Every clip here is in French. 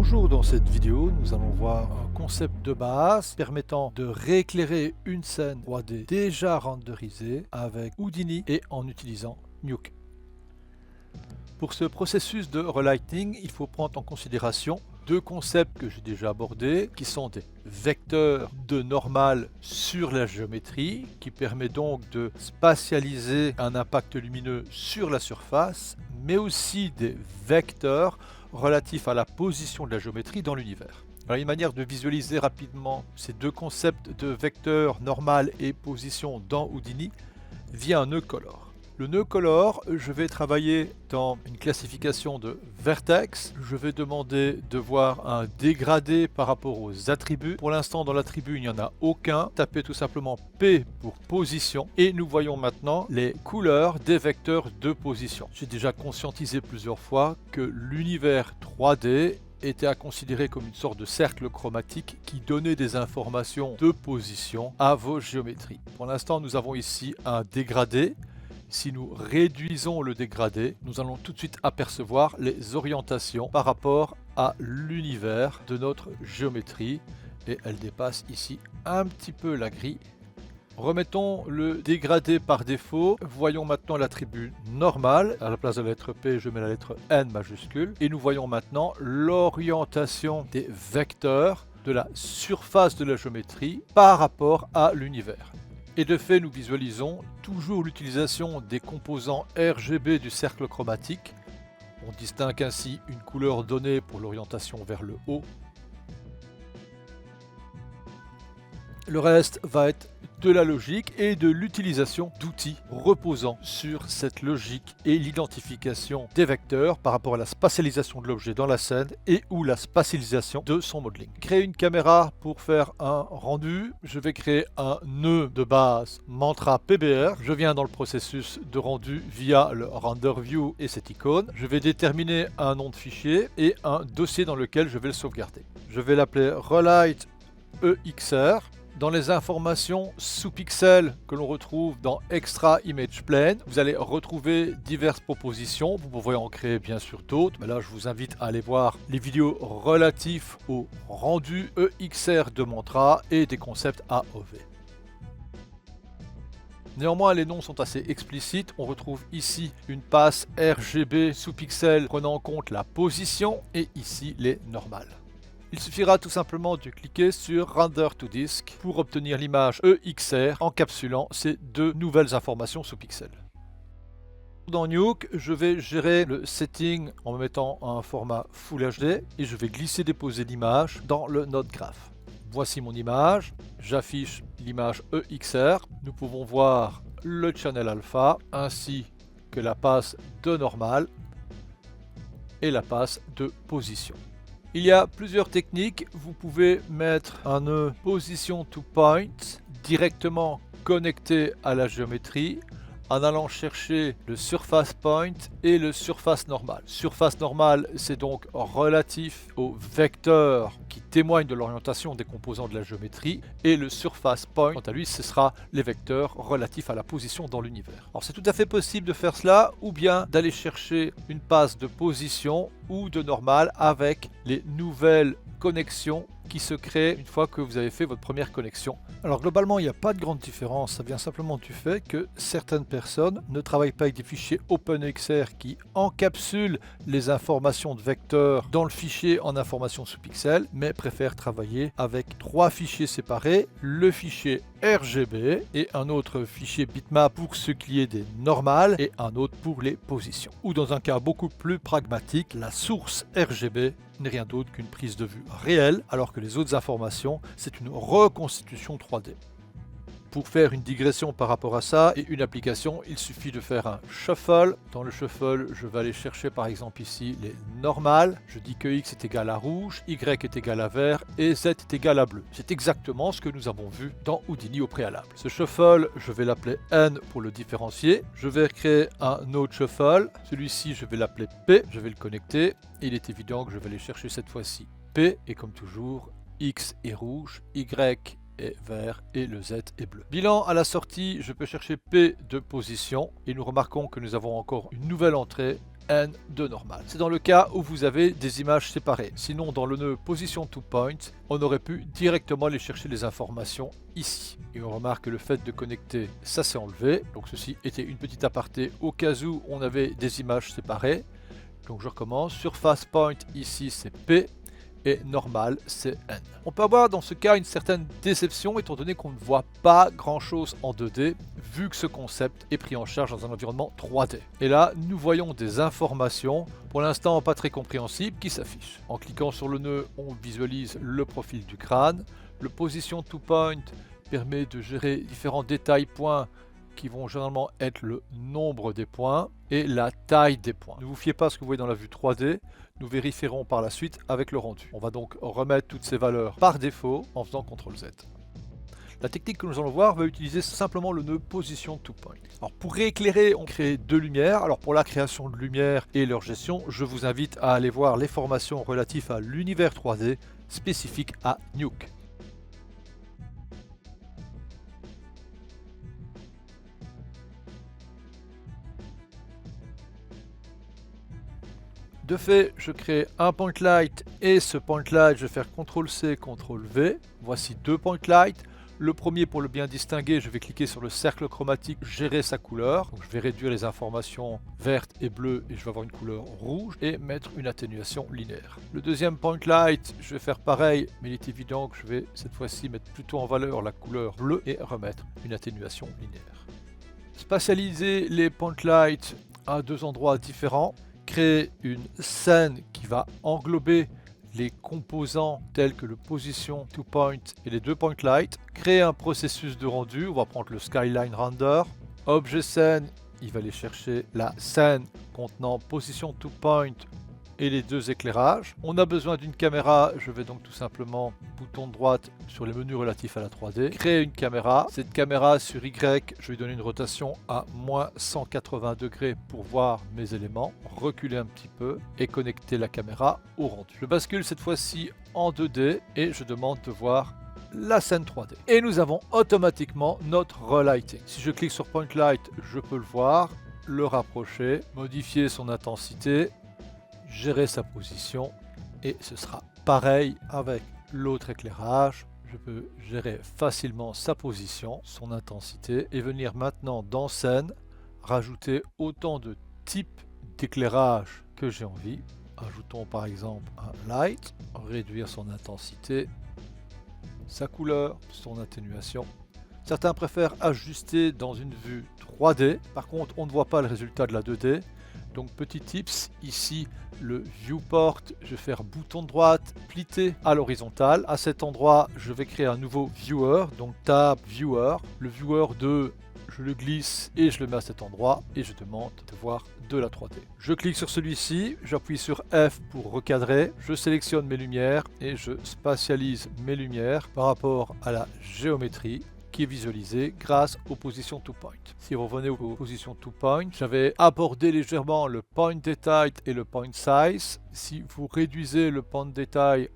Bonjour, dans cette vidéo, nous allons voir un concept de base permettant de rééclairer une scène 3D déjà renderisée avec Houdini et en utilisant Nuke. Pour ce processus de relighting, il faut prendre en considération deux concepts que j'ai déjà abordés, qui sont des vecteurs de normal sur la géométrie, qui permet donc de spatialiser un impact lumineux sur la surface, mais aussi des vecteurs relatifs à la position de la géométrie dans l'univers. Alors, une manière de visualiser rapidement ces deux concepts de vecteurs normal et position dans Houdini via un nœud color. Le nœud color, je vais travailler dans une classification de vertex. Je vais demander de voir un dégradé par rapport aux attributs. Pour l'instant, dans l'attribut, il n'y en a aucun. Tapez tout simplement P pour position. Et nous voyons maintenant les couleurs des vecteurs de position. J'ai déjà conscientisé plusieurs fois que l'univers 3D était à considérer comme une sorte de cercle chromatique qui donnait des informations de position à vos géométries. Pour l'instant, nous avons ici un dégradé. Si nous réduisons le dégradé, nous allons tout de suite apercevoir les orientations par rapport à l'univers de notre géométrie. Et elle dépasse ici un petit peu la grille. Remettons le dégradé par défaut. Voyons maintenant l'attribut normal. À la place de la lettre P, je mets la lettre N majuscule. Et nous voyons maintenant l'orientation des vecteurs de la surface de la géométrie par rapport à l'univers. Et de fait, nous visualisons toujours l'utilisation des composants RGB du cercle chromatique. On distingue ainsi une couleur donnée pour l'orientation vers le haut. Le reste va être de la logique et de l'utilisation d'outils reposant sur cette logique et l'identification des vecteurs par rapport à la spatialisation de l'objet dans la scène et ou la spatialisation de son modeling. Créer une caméra pour faire un rendu. Je vais créer un nœud de base Mantra PBR. Je viens dans le processus de rendu via le Render View et cette icône. Je vais déterminer un nom de fichier et un dossier dans lequel je vais le sauvegarder. Je vais l'appeler Relight EXR. Dans les informations sous pixels que l'on retrouve dans Extra Image Plane, vous allez retrouver diverses propositions. Vous pouvez en créer bien sûr d'autres, mais là je vous invite à aller voir les vidéos relatifs au rendu EXR de Mantra et des concepts AOV. Néanmoins, les noms sont assez explicites. On retrouve ici une passe RGB sous pixels prenant en compte la position et ici les normales. Il suffira tout simplement de cliquer sur Render to Disk pour obtenir l'image EXR encapsulant ces deux nouvelles informations sous pixels. Dans Nuke, je vais gérer le setting en me mettant un format Full HD et je vais glisser déposer l'image dans le Node Graph. Voici mon image, j'affiche l'image EXR. Nous pouvons voir le channel alpha ainsi que la passe de normal et la passe de position. Il y a plusieurs techniques. Vous pouvez mettre un nœud position to point directement connecté à la géométrie en allant chercher le surface point et le surface normal. Surface normale, c'est donc relatif au vecteur qui témoigne de l'orientation des composants de la géométrie et le surface point, quant à lui, ce sera les vecteurs relatifs à la position dans l'univers. Alors c'est tout à fait possible de faire cela ou bien d'aller chercher une passe de position ou de normal avec les nouvelles connexions qui se créent une fois que vous avez fait votre première connexion. Alors globalement, il n'y a pas de grande différence, ça vient simplement du fait que certaines personnes ne travaillent pas avec des fichiers OpenEXR qui encapsulent les informations de vecteurs dans le fichier en informations sous pixels, mais préfèrent travailler avec trois fichiers séparés, le fichier RGB et un autre fichier bitmap pour ce qui est des normales et un autre pour les positions. Ou dans un cas beaucoup plus pragmatique, la source RGB n'est rien d'autre qu'une prise de vue réelle, alors que les autres informations, c'est une reconstitution 3D. Pour faire une digression par rapport à ça et une application, il suffit de faire un shuffle. Dans le shuffle, je vais aller chercher par exemple ici les normales. Je dis que X est égal à rouge, Y est égal à vert et Z est égal à bleu. C'est exactement ce que nous avons vu dans Houdini au préalable. Ce shuffle, je vais l'appeler N pour le différencier. Je vais créer un autre shuffle. Celui-ci, je vais l'appeler P. Je vais le connecter. Et il est évident que je vais aller chercher cette fois-ci P. Et comme toujours, X est rouge, Y est vert et le Z est bleu. Bilan à la sortie, je peux chercher P de position et nous remarquons que nous avons encore une nouvelle entrée N de normal. C'est dans le cas où vous avez des images séparées. Sinon, dans le nœud Position to Point, on aurait pu directement aller chercher les informations ici. Et on remarque que le fait de connecter, ça s'est enlevé. Donc ceci était une petite aparté au cas où on avait des images séparées. Donc je recommence. Surface Point, ici c'est P. Et normal, c'est N. On peut avoir dans ce cas une certaine déception étant donné qu'on ne voit pas grand chose en 2D vu que ce concept est pris en charge dans un environnement 3D. Et là, nous voyons des informations, pour l'instant pas très compréhensibles, qui s'affichent. En cliquant sur le nœud, on visualise le profil du crâne. Le Position to Point permet de gérer différents détails points qui vont généralement être le nombre des points et la taille des points. Ne vous fiez pas à ce que vous voyez dans la vue 3D, nous vérifierons par la suite avec le rendu. On va donc remettre toutes ces valeurs par défaut en faisant CTRL Z. La technique que nous allons voir va utiliser simplement le nœud Position to Point. Alors pour rééclairer, on crée deux lumières. Alors pour la création de lumière et leur gestion, je vous invite à aller voir les formations relatives à l'univers 3D spécifiques à Nuke. De fait, je crée un point light et ce point light, je vais faire CTRL-C, CTRL-V. Voici deux point light. Le premier, pour le bien distinguer, je vais cliquer sur le cercle chromatique, gérer sa couleur. Donc, je vais réduire les informations vertes et bleues et je vais avoir une couleur rouge et mettre une atténuation linéaire. Le deuxième point light, je vais faire pareil, mais il est évident que je vais cette fois-ci mettre plutôt en valeur la couleur bleue et remettre une atténuation linéaire. Spatialiser les point lights à deux endroits différents. Créer une scène qui va englober les composants tels que le Position to Point et les deux point light. Créer un processus de rendu, on va prendre le Skyline Render. Objet scène, il va aller chercher la scène contenant Position to Point et les deux éclairages. On a besoin d'une caméra, je vais donc tout simplement bouton droite sur les menus relatifs à la 3D. Créer une caméra, cette caméra sur Y, je vais donner une rotation à moins 180 degrés pour voir mes éléments. Reculer un petit peu et connecter la caméra au rendu. Je bascule cette fois-ci en 2D et je demande de voir la scène 3D. Et nous avons automatiquement notre relighting. Si je clique sur Point Light, je peux le voir, le rapprocher, modifier son intensité, gérer sa position et ce sera pareil avec l'autre éclairage. Je peux gérer facilement sa position, son intensité et venir maintenant dans scène rajouter autant de types d'éclairage que j'ai envie. Ajoutons par exemple un light, réduire son intensité, sa couleur, son atténuation. Certains préfèrent ajuster dans une vue 3D, par contre on ne voit pas le résultat de la 2D. Donc petit tips, ici le viewport, je vais faire bouton droite, plié à l'horizontale. À cet endroit, je vais créer un nouveau viewer, donc tab viewer. Le viewer 2, je le glisse et je le mets à cet endroit et je demande de voir de la 3D. Je clique sur celui-ci, j'appuie sur F pour recadrer, je sélectionne mes lumières et je spatialise mes lumières par rapport à la géométrie qui est visualisé grâce aux positions to point. Si vous revenez aux positions to point, j'avais abordé légèrement le point detail et le point size. Si vous réduisez le point détail,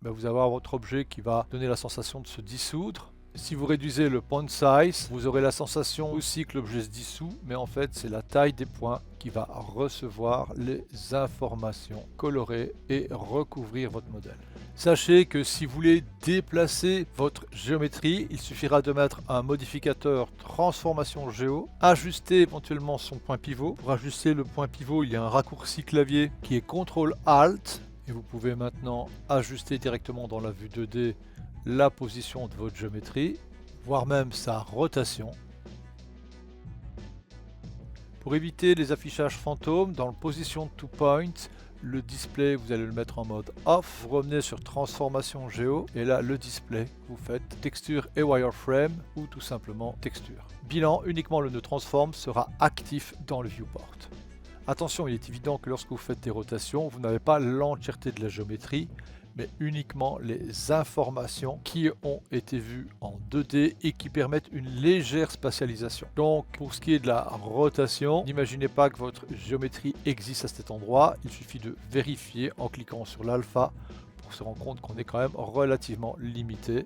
vous allez avoir votre objet qui va donner la sensation de se dissoudre. Si vous réduisez le point size, vous aurez la sensation aussi que l'objet se dissout, mais en fait c'est la taille des points qui va recevoir les informations colorées et recouvrir votre modèle. Sachez que si vous voulez déplacer votre géométrie, il suffira de mettre un modificateur transformation géo, ajuster éventuellement son point pivot. Pour ajuster le point pivot, il y a un raccourci clavier qui est CTRL ALT et vous pouvez maintenant ajuster directement dans la vue 2D la position de votre géométrie, voire même sa rotation. Pour éviter les affichages fantômes, dans le Position to Point, le display, vous allez le mettre en mode off. Vous revenez sur transformation géo et là le display, vous faites texture et wireframe ou tout simplement texture. Bilan, uniquement le nœud transform sera actif dans le viewport. Attention, il est évident que lorsque vous faites des rotations, vous n'avez pas l'entièreté de la géométrie, mais uniquement les informations qui ont été vues en 2D et qui permettent une légère spatialisation. Donc pour ce qui est de la rotation, n'imaginez pas que votre géométrie existe à cet endroit, il suffit de vérifier en cliquant sur l'alpha pour se rendre compte qu'on est quand même relativement limité.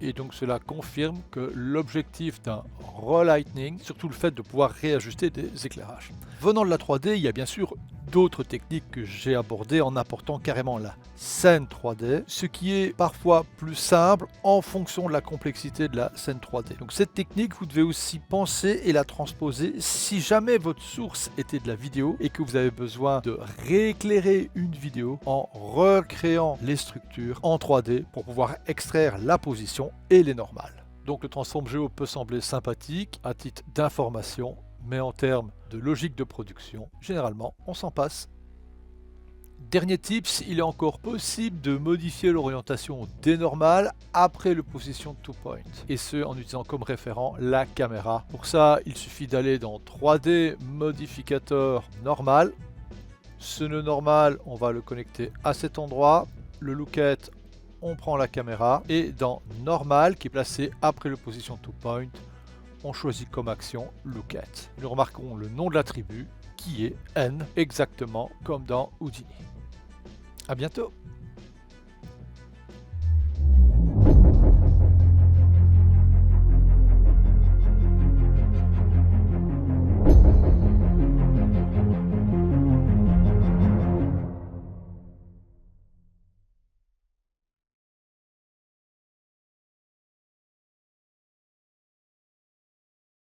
et donc cela confirme que l'objectif d'un relighting, surtout le fait de pouvoir réajuster des éclairages. Venant de la 3D, il y a bien sûr d'autres techniques que j'ai abordées en apportant carrément la scène 3D, ce qui est parfois plus simple en fonction de la complexité de la scène 3D. Donc cette technique, vous devez aussi penser et la transposer si jamais votre source était de la vidéo et que vous avez besoin de rééclairer une vidéo en recréant les structures en 3D pour pouvoir extraire la position et les normales. Donc le Transform Geo peut sembler sympathique à titre d'information, mais en termes de logique de production, généralement, on s'en passe. Dernier tips, il est encore possible de modifier l'orientation des normales après le position to point, et ce en utilisant comme référent la caméra. Pour ça, il suffit d'aller dans 3D modificateur normal. Ce nœud normal, on va le connecter à cet endroit. Le looket, on prend la caméra, et dans normal, qui est placé après le position to point, on choisit comme action looket. Nous remarquons le nom de l'attribut qui est N, exactement comme dans Houdini. À bientôt!